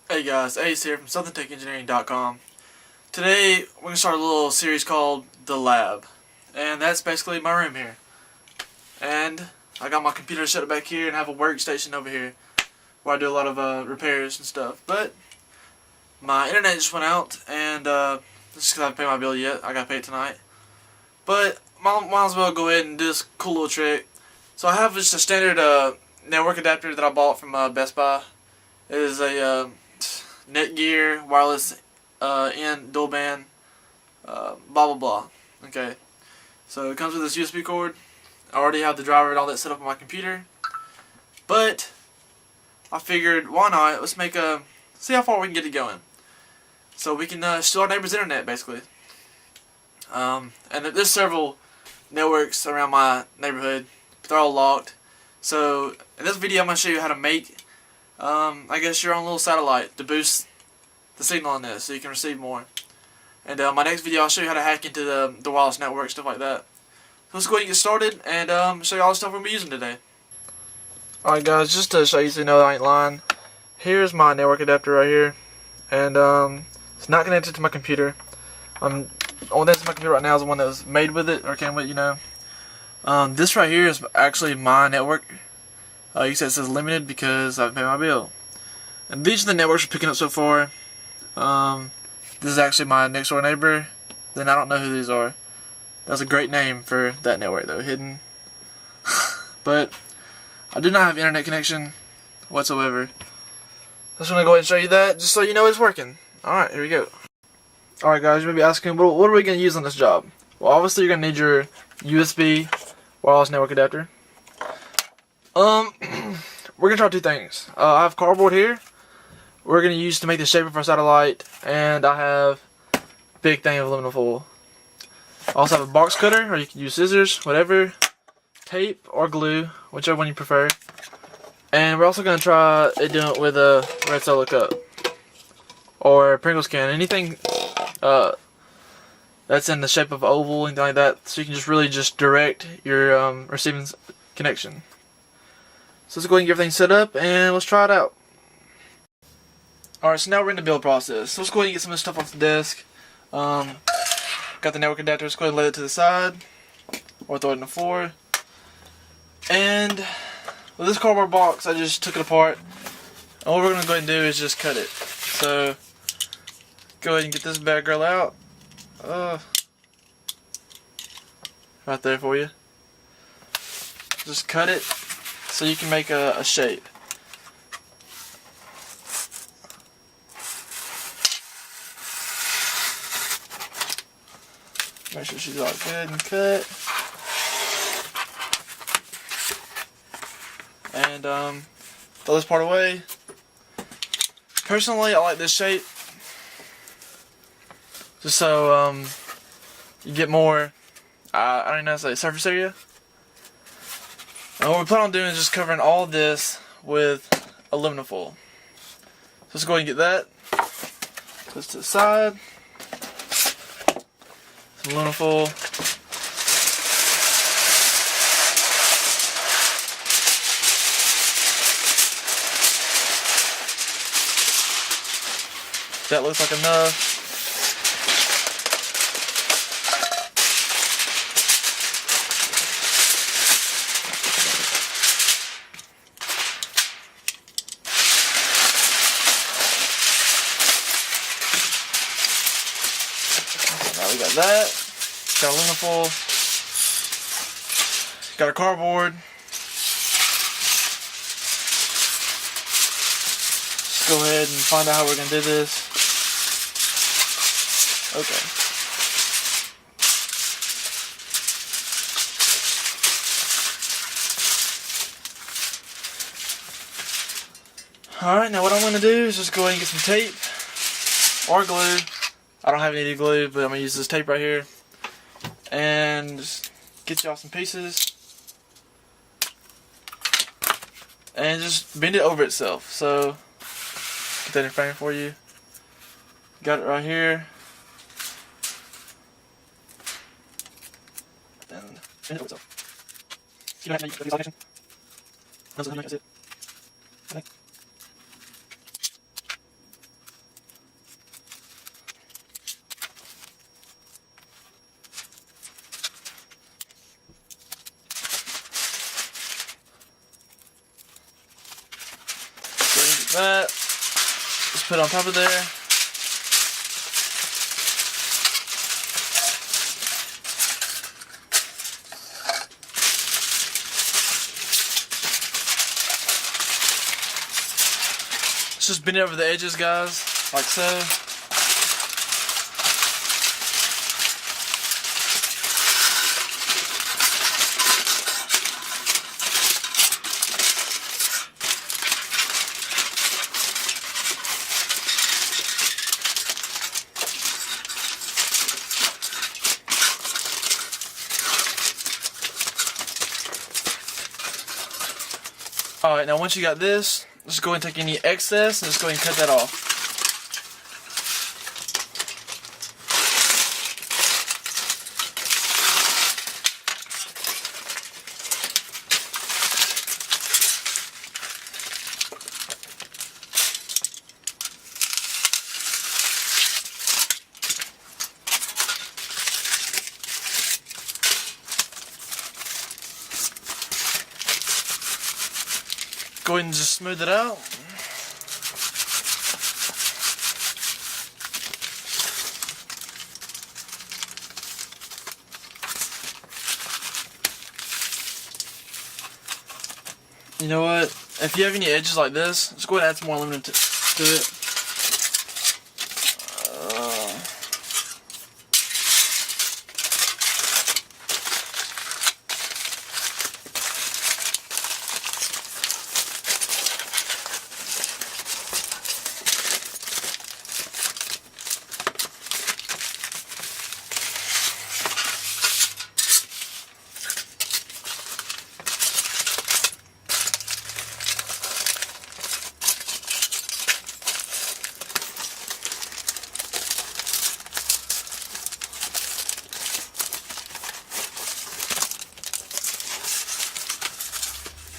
Hey guys, Ace here from SouthernTechEngineering.com. Today we're going to start a little series called The Lab. And that's basically my room here. And I got my computer set up back here and I have a workstation over here where I do a lot of repairs and stuff. But my internet just went out and just because I haven't paid my bill yet, I got to pay it tonight. But might as well go ahead and do this cool little trick. So I have just a standard network adapter that I bought from Best Buy. It is a Netgear wireless in dual band blah blah blah. Okay, so it comes with this USB cord. I already have the driver and all that set up on my computer, but I figured why not, let's make a see how far we can get it going so we can steal our neighbor's internet basically. And there's several networks around my neighborhood, but they're all locked. So in this video I'm going to show you how to make I guess your own little satellite to boost the signal on this so you can receive more. And my next video I'll show you how to hack into the wireless network, stuff like that. So let's go ahead and get started and show you all the stuff we're going to be using today. Alright guys, just to show you so you know I ain't lying, here's my network adapter right here. And it's not connected to my computer. Only thing that's my computer right now is the one that was made with it, or came with, you know. This right here is actually my network. You can see it says limited because I haven't paid my bill. And these are the networks we're picking up so far. This is actually my next door neighbor. Then I don't know who these are. That's a great name for that network though, Hidden. But I do not have internet connection whatsoever. I just want to go ahead and show you that just so you know it's working. Alright, here we go. Alright guys, you may be asking, what are we going to use on this job? Well, obviously you're going to need your USB wireless network adapter. We're going to try two things. I have cardboard here we're going to use to make the shape of our satellite, and I have a big thing of aluminum foil. I also have a box cutter, or you can use scissors, whatever, tape or glue, whichever one you prefer. And we're also going to try doing it with a red Solo cup or Pringles can, anything that's in the shape of an oval, anything like that, so you can just really just direct your receiving connection. So let's go ahead and get everything set up and let's try it out. Alright, so now we're in the build process. So let's go ahead and get some of this stuff off the desk. Got the network adapter, let's go ahead and lay it to the side or throw it on the floor. And with this cardboard box, I just took it apart. And what we're going to go ahead and do is just cut it. So go ahead and get this bad girl out. Right there for you. Just cut it so you can make a shape. Make sure she's all good and cut. And throw this part away. Personally, I like this shape. Just so you get more, I don't even know how to say, surface area. And what we plan on doing is just covering all this with aluminum foil. So let's go ahead and get that. Put this to the side. Some aluminum foil. That looks like enough. Now we got that. Got aluminum foil. Got a cardboard. Let's go ahead and find out how we're going to do this. Okay. Alright, now what I'm going to do is just go ahead and get some tape or glue. I don't have any glue, but I'm going to use this tape right here. And just get y'all some pieces. And just bend it over itself. So, get that in frame for you. Got it right here. And bend it over itself. You know how to use the connection? That's it. Okay. that. Just put it on top of there. Let's just bend it over the edges, guys, like so. Alright, now once you got this, just go ahead and take any excess and just go ahead and cut that off. Go ahead and just smooth it out. You know what? If you have any edges like this, just go ahead and add some more aluminum to it.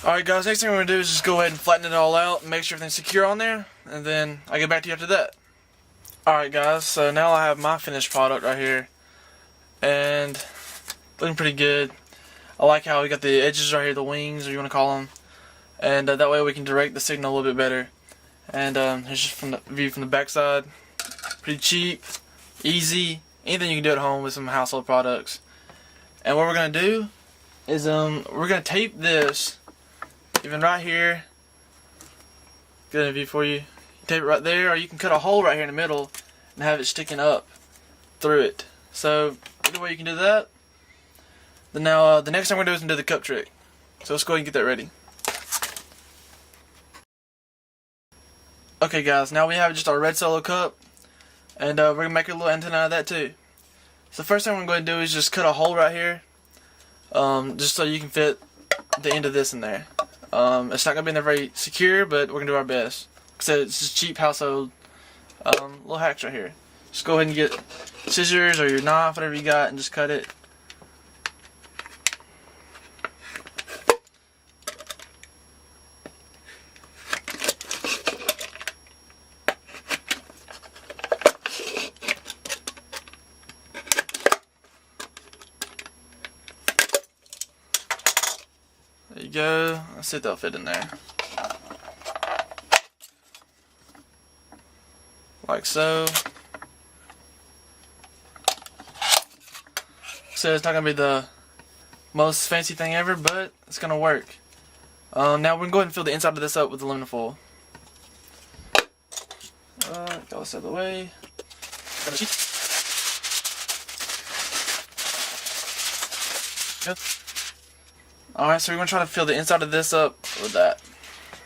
Alright guys, next thing we're going to do is just go ahead and flatten it all out and make sure everything's secure on there, and then I'll get back to you after that. Alright guys, so now I have my finished product right here, and looking pretty good. I like how we got the edges right here, the wings, or you want to call them, and that way we can direct the signal a little bit better. And here's just from the view from the back side. Pretty cheap, easy, anything you can do at home with some household products. And what we're going to do is we're going to tape this even right here. Good view for you. Tape it right there, or you can cut a hole right here in the middle and have it sticking up through it. So either way you can do that. Then now the next thing we're going to do is do the cup trick. So let's go ahead and get that ready. Okay guys, now we have just our red Solo cup, and we're going to make a little antenna out of that too. So the first thing we're going to do is just cut a hole right here, just so you can fit the end of this in there. It's not going to be in there very secure, but we're going to do our best. Like I said, it's just cheap household little hacks right here. Just go ahead and get scissors or your knife, whatever you got, and just cut it. There you go. Let's see if they'll fit in there. Like so. So it's not going to be the most fancy thing ever, but it's going to work. Now we're going to go ahead and fill the inside of this up with aluminum foil. Get this out of the way. Good. Alright, so we're going to try to fill the inside of this up with that.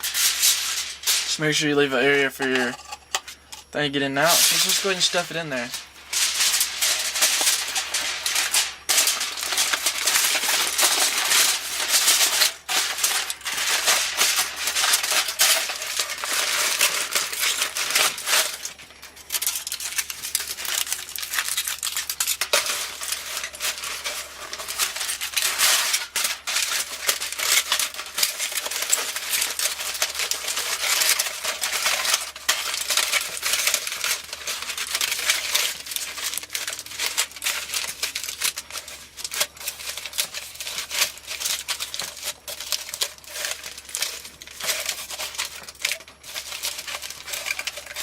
Just make sure you leave an area for your thing to get in and out. So just go ahead and stuff it in there.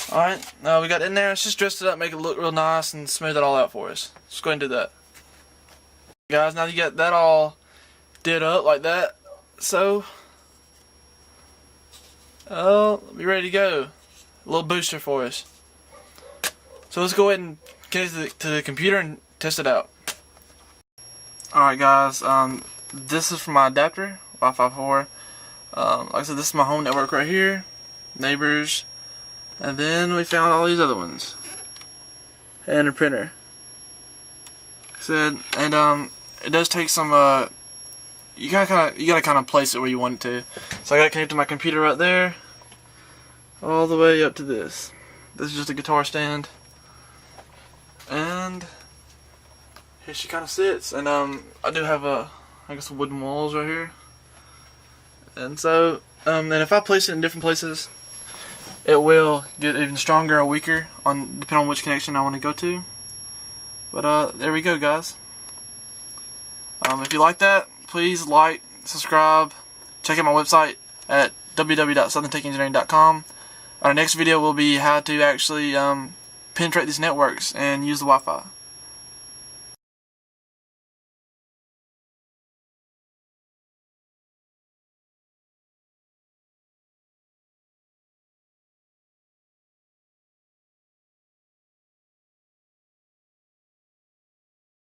Alright, now we got in there. Let's just dress it up, make it look real nice, and smooth it all out for us. Let's go ahead and do that. Guys, now you got that all did up like that, so be ready to go. A little booster for us. So let's go ahead and connect to the computer and test it out. Alright guys, this is for my adapter, Wi-Fi 4. Like I said, this is my home network right here, neighbors, and then we found all these other ones, and a printer. Like I said, and it does take some you gotta kind of place it where you want it to. So I got it connected to my computer right there, all the way up to this. This is just a guitar stand, and here she kind of sits. And I do have I guess wooden walls right here, and so and if I place it in different places, it will get even stronger or weaker depending on which connection I want to go to. But there we go, guys. If you like that, please like, subscribe, check out my website at www.southerntechengineering.com. Our next video will be how to actually penetrate these networks and use the Wi-Fi.